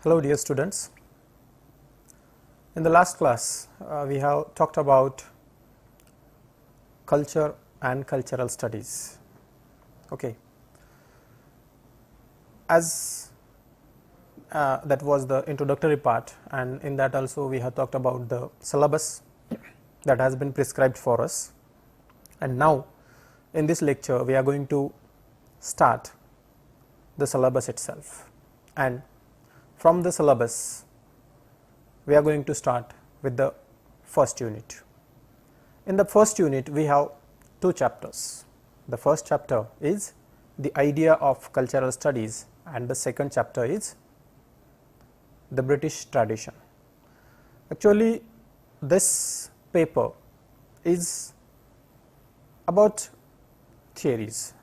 Hello dear students. In the last class we have talked about culture and cultural studies. Okay. As that was the introductory part, and in that also we have talked about the syllabus that has been prescribed for us, and now in this lecture we are going to start the syllabus itself, and from the syllabus we are going to start with the first unit. In the first unit we have two chapters. The first chapter is the idea of cultural studies and the second chapter is the British tradition. Actually this paper is about theories.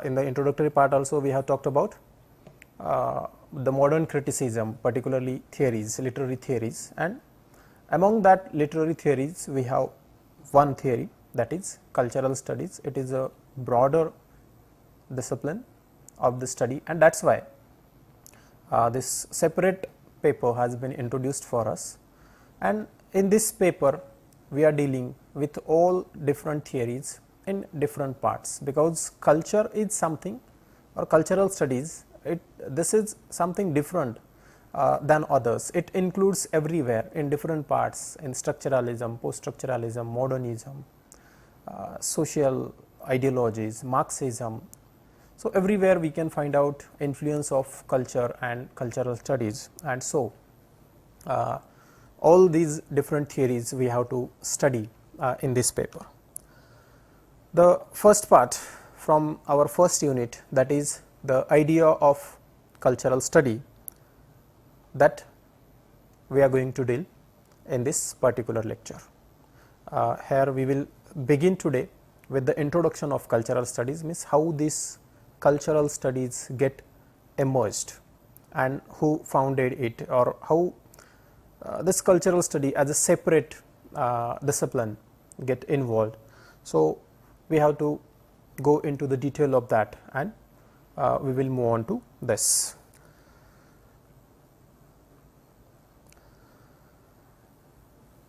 In the introductory part also we have talked about the modern criticism, particularly theories, literary theories, and among that literary theories we have one theory, that is cultural studies. It is a broader discipline of the study, and that is why this separate paper has been introduced for us, and in this paper we are dealing with all different theories in different parts, because culture is something, or cultural studies, this is something different than others. It includes everywhere in different parts, in structuralism, post-structuralism, modernism, social ideologies, Marxism. So everywhere we can find out influence of culture and cultural studies, and so all these different theories we have to study in this paper. The first part from our first unit, that is the idea of cultural study, that we are going to deal in this particular lecture. Here we will begin today with the introduction of cultural studies, means how these cultural studies get emerged and who founded it, or how this cultural study as a separate discipline get involved. So we have to go into the detail of that, and we will move on to this.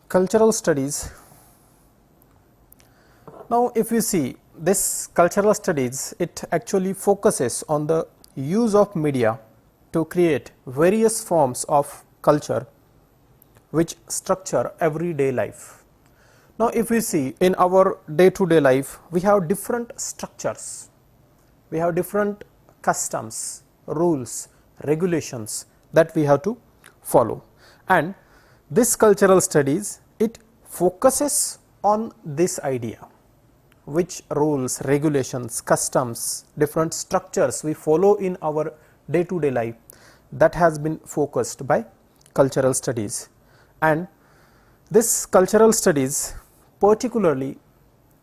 Cultural studies. Now if you see this cultural studies, it actually focuses on the use of media to create various forms of culture which structure everyday life. Now if we see in our day to day life, we have different structures, we have different customs, rules, regulations that we have to follow, and this cultural studies, it focuses on this idea, which rules, regulations, customs, different structures we follow in our day to day life, that has been focused by cultural studies. And this cultural studies particularly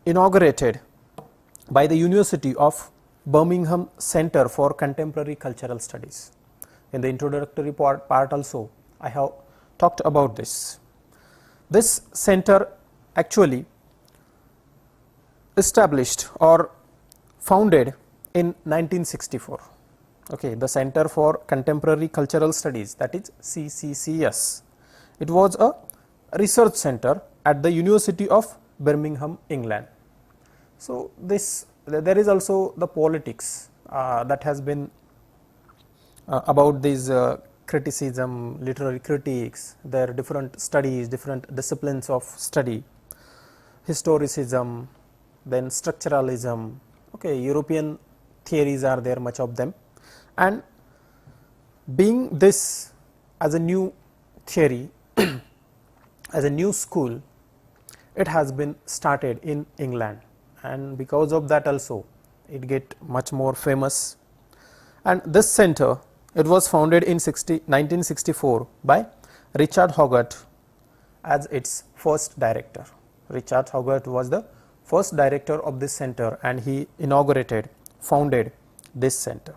inaugurated by the University of Birmingham Center for Contemporary Cultural Studies. In the introductory part also I have talked about this. This center actually established or founded in 1964. Okay, the Center for Contemporary Cultural Studies, that is CCCS. It was a research center at the University of Birmingham, England. So this, there is also the politics that has been about these criticism, literary critiques, there are different studies, different disciplines of study, historicism, then structuralism. Okay, European theories are there, much of them, and being this as a new theory as a new school, it has been started in England, and because of that also it get much more famous. And this center, it was founded in 1964 by Richard Hogarth as its first director. Richard Hogarth was the first director of this center, and he founded this center.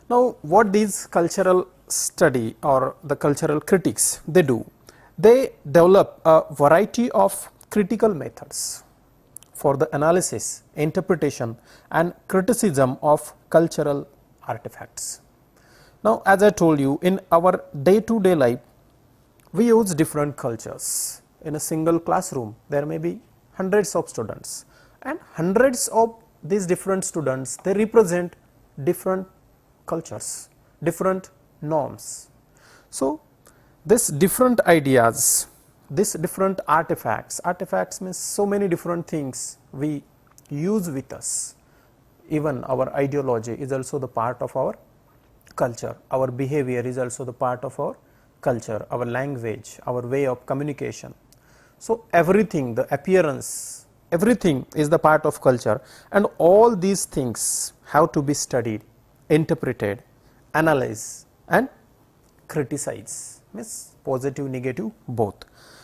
Now what these cultural study or the cultural critics they do, they develop a variety of critical methods for the analysis, interpretation and criticism of cultural artifacts. Now, as I told you, in our day-to-day life, we use different cultures. In a single classroom, there may be hundreds of students, and hundreds of these different students, they represent different cultures, different norms. So, this different ideas, this different artifacts means so many different things we use with us. Even our ideology is also the part of our culture, our behavior is also the part of our culture, our language, our way of communication. So, everything, the appearance, everything is the part of culture, and all these things have to be studied, interpreted, analyzed and criticized, means positive, negative both.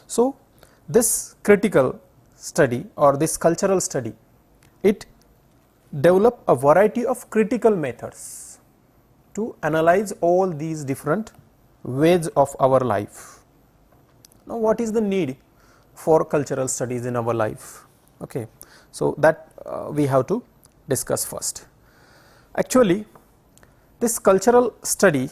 So, this critical study or this cultural study, it develop a variety of critical methods to analyze all these different ways of our life. Now, what is the need for cultural studies in our life? Okay. So, that we have to discuss first. Actually, this cultural study,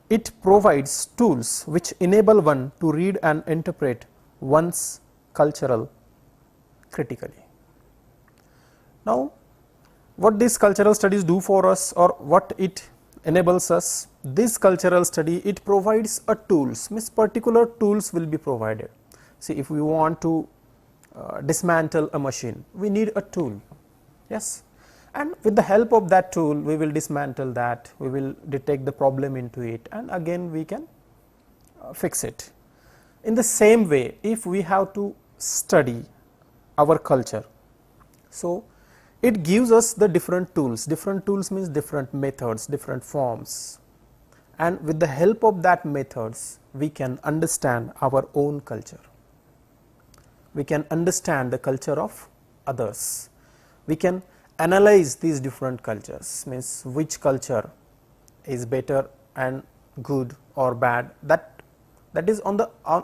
it provides tools which enable one to read and interpret one's cultural critically. Now, what these cultural studies do for us, or what it enables us, this cultural study, it provides a tools, means particular tools will be provided. See, if we want to dismantle a machine, we need a tool, yes, and with the help of that tool we will dismantle that, we will detect the problem into it, and again we can fix it. In the same way, if we have to study our culture, so it gives us the different tools means different methods, different forms, and with the help of that methods we can understand our own culture, we can understand the culture of others, we can analyze these different cultures, means which culture is better and good or bad, that is on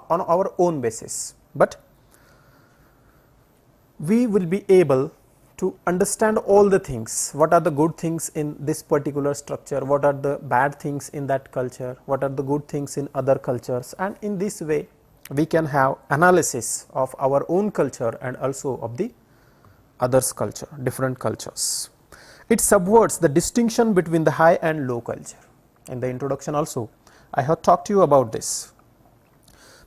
our own basis, but we will be able to understand all the things, what are the good things in this particular structure, what are the bad things in that culture, what are the good things in other cultures, and in this way we can have analysis of our own culture and also of the others culture, different cultures. It subverts the distinction between the high and low culture. In the introduction also I have talked to you about this.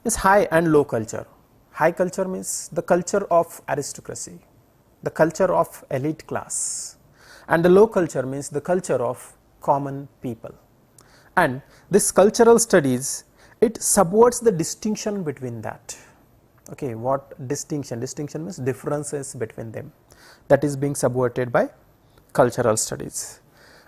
This high and low culture. High culture means the culture of aristocracy, the culture of elite class, and the low culture means the culture of common people. And this cultural studies, it subverts the distinction between that. Okay, what distinction? Distinction means differences between them, that is being subverted by cultural studies.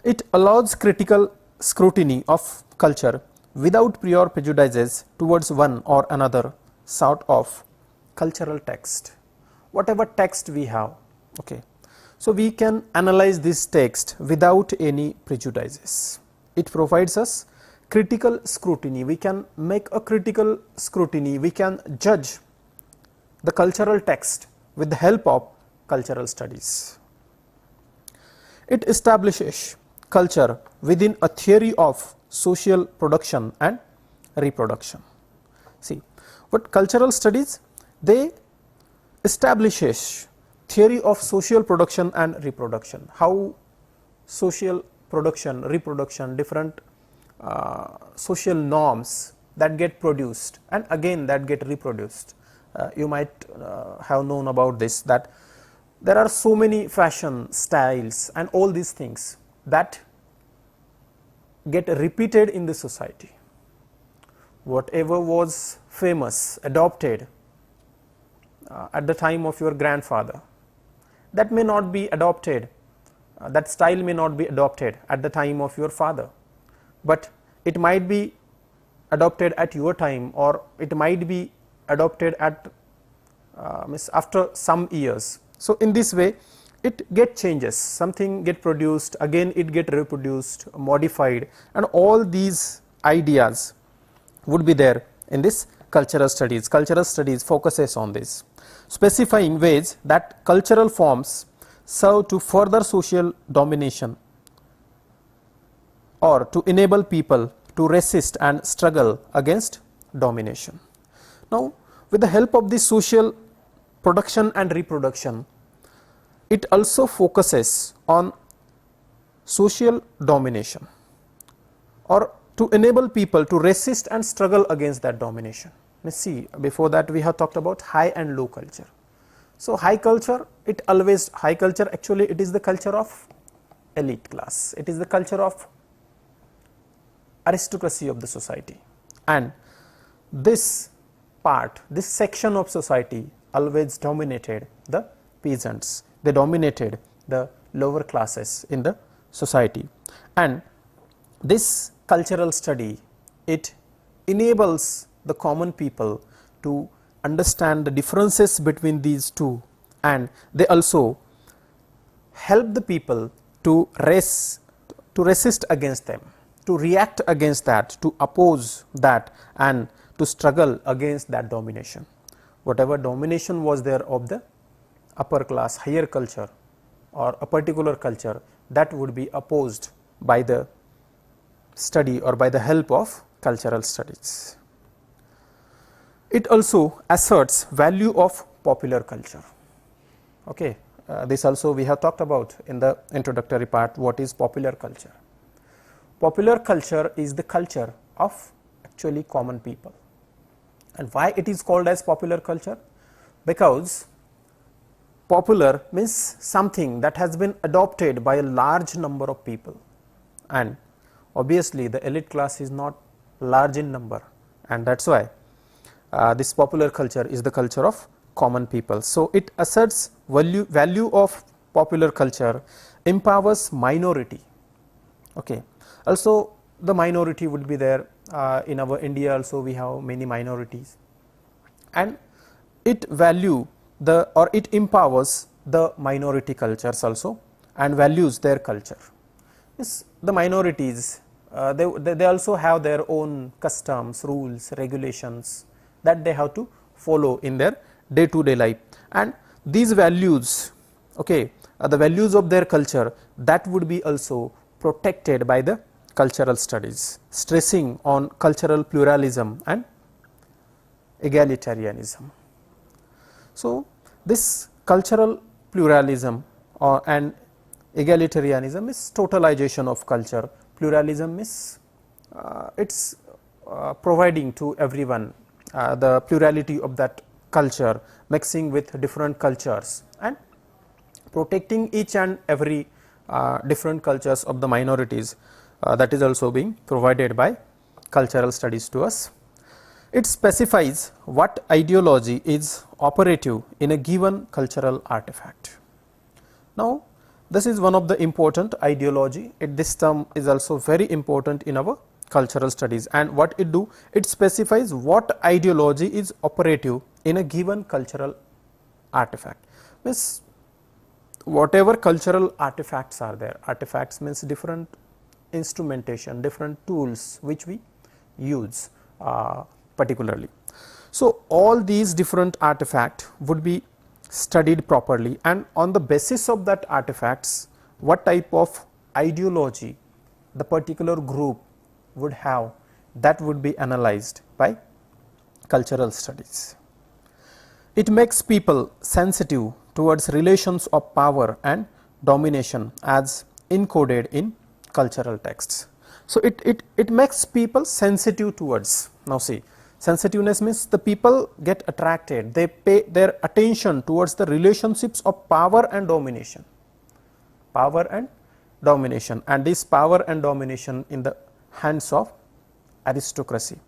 It allows critical scrutiny of culture without prior prejudices towards one or another sort of cultural text. Whatever text we have, okay, so we can analyze this text without any prejudices. It provides us critical scrutiny, we can make a critical scrutiny, we can judge the cultural text with the help of cultural studies. It establishes culture within a theory of social production and reproduction. See, what cultural studies, they establishes theory of social production and reproduction, how social production, reproduction, different social norms that get produced and again that get reproduced. You might have known about this, that there are so many fashion styles and all these things that get repeated in the society. Whatever was famous, adopted at the time of your grandfather, that may not be adopted, that style may not be adopted at the time of your father, but it might be adopted at your time, or it might be adopted at after some years. So, in this way it get changes, something get produced, again it get reproduced, modified, and all these ideas would be there in this cultural studies. Cultural studies focuses on this, specifying ways that cultural forms serve to further social domination or to enable people to resist and struggle against domination. Now, with the help of the social production and reproduction, it also focuses on social domination or to enable people to resist and struggle against that domination. Let's see, before that we have talked about high and low culture. So, high culture, high culture actually it is the culture of elite class, it is the culture of aristocracy of the society, and this section of society always dominated the peasants, they dominated the lower classes in the society, and this cultural study, it enables the common people to understand the differences between these two, and they also help the people to resist against them, to react against that, to oppose that, and to struggle against that domination. Whatever domination was there of the upper class, higher culture or a particular culture, that would be opposed by the study or by the help of cultural studies. It also asserts value of popular culture. Okay. This also we have talked about in the introductory part, what is popular culture. Popular culture is the culture of actually common people. And why it is called as popular culture? Because popular means something that has been adopted by a large number of people, and obviously the elite class is not large in number, and that is why this popular culture is the culture of common people. So, it asserts value of popular culture, empowers minority. Okay. Also the minority would be there in our India also we have many minorities, and it it empowers the minority cultures also and values their culture. Yes, the minorities they also have their own customs, rules, regulations that they have to follow in their day to day life, and these values, okay, the values of their culture, that would be also protected by the cultural studies, stressing on cultural pluralism and egalitarianism. So, this cultural pluralism and egalitarianism is totalization of culture. Pluralism is it's providing to everyone the plurality of that culture, mixing with different cultures and protecting each and every different cultures of the minorities, that is also being provided by cultural studies to us. It specifies what ideology is operative in a given cultural artifact. Now, this is one of the important ideology. This term is also very important in our cultural studies, and what it do? It specifies what ideology is operative in a given cultural artifact. Means whatever cultural artifacts are there, artifacts means different instrumentation, different tools which we use particularly. So, all these different artifacts would be studied properly, and on the basis of that artifacts, what type of ideology the particular group would have, that would be analyzed by cultural studies. It makes people sensitive towards relations of power and domination as encoded in cultural texts. So, it makes people sensitive towards. Now, see, sensitiveness means the people get attracted, they pay their attention towards the relationships of power and domination, and this power and domination in the hands of aristocracy,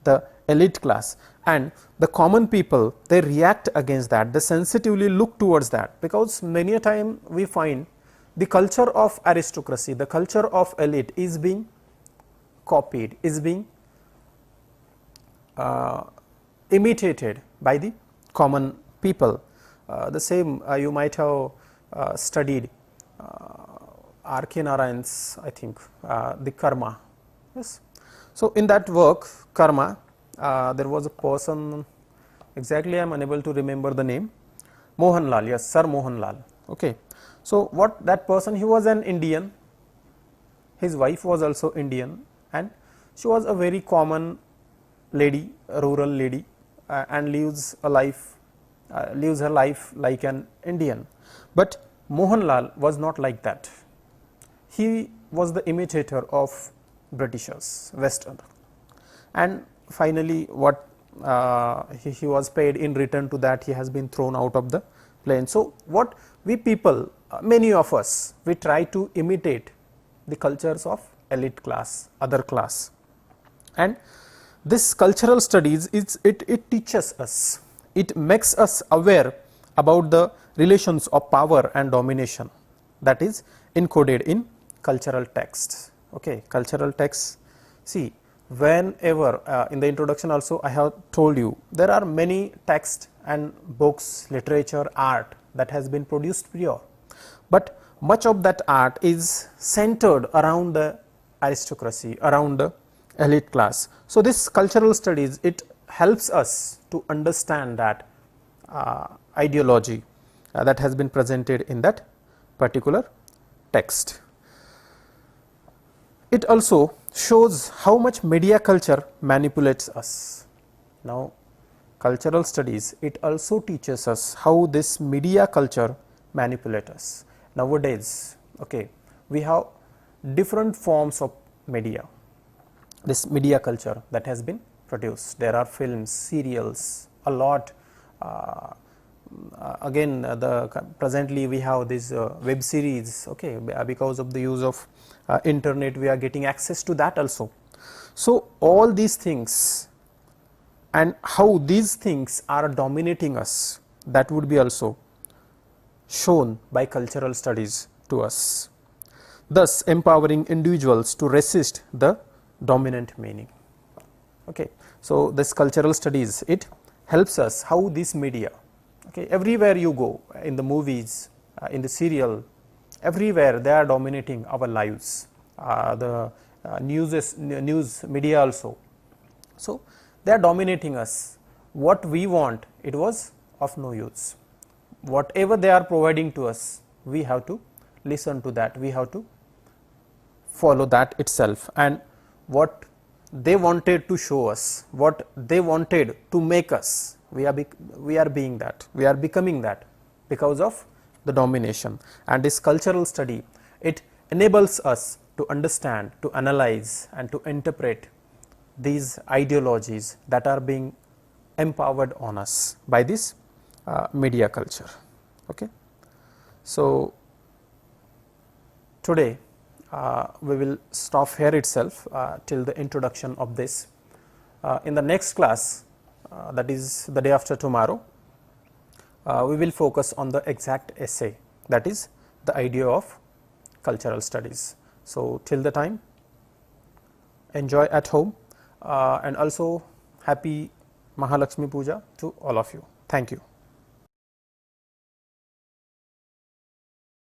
the elite class, and the common people, they react against that, they sensitively look towards that, because many a time we find the culture of aristocracy, the culture of elite is being copied, is being imitated by the common people. The same you might have studied R.K. Narayan's, I think, the Karma. Yes. So, in that work Karma, there was a person, exactly I am unable to remember the name, Mohanlal, yes, Sir Mohanlal. Okay. So, what that person, he was an Indian, his wife was also Indian, and she was a very common lady, a rural lady, and lives her life like an Indian. But Mohanlal was not like that. He was the imitator of Britishers, Western, and finally what he was paid in return to that, he has been thrown out of the plane. So, what we people, many of us, we try to imitate the cultures of elite class, other class, and this cultural studies, it teaches us, it makes us aware about the relations of power and domination that is encoded in cultural texts. Okay, cultural texts, see, whenever in the introduction also I have told you, there are many texts and books, literature, art that has been produced prior, but much of that art is centered around the aristocracy, around the elite class. So, this cultural studies, it helps us to understand that ideology that has been presented in that particular text. It also shows how much media culture manipulates us. Now, cultural studies, it also teaches us how this media culture manipulates us. Nowadays, okay, we have different forms of media, this media culture that has been produced. There are films, serials, a lot. Again, presently we have this web series, okay, because of the use of internet, we are getting access to that also. So, all these things and how these things are dominating us, that would be also shown by cultural studies to us, thus empowering individuals to resist the dominant meaning. Okay. So, this cultural studies, it helps us how this media, okay, everywhere you go, in the movies, in the serial, everywhere they are dominating our lives, the news media also. So, they are dominating us. What we want, it was of no use. Whatever they are providing to us, we have to listen to that, we have to follow that itself, and what they wanted to show us, what they wanted to make us, we are being that, we are becoming that because of the domination. And this cultural study, it enables us to understand, to analyze and to interpret these ideologies that are being empowered on us by this media culture. Okay. So, today we will stop here itself till the introduction of this. In the next class, that is the day after tomorrow, we will focus on the exact essay, that is the idea of cultural studies. So, till the time, enjoy at home, and also happy Mahalakshmi Puja to all of you. Thank you.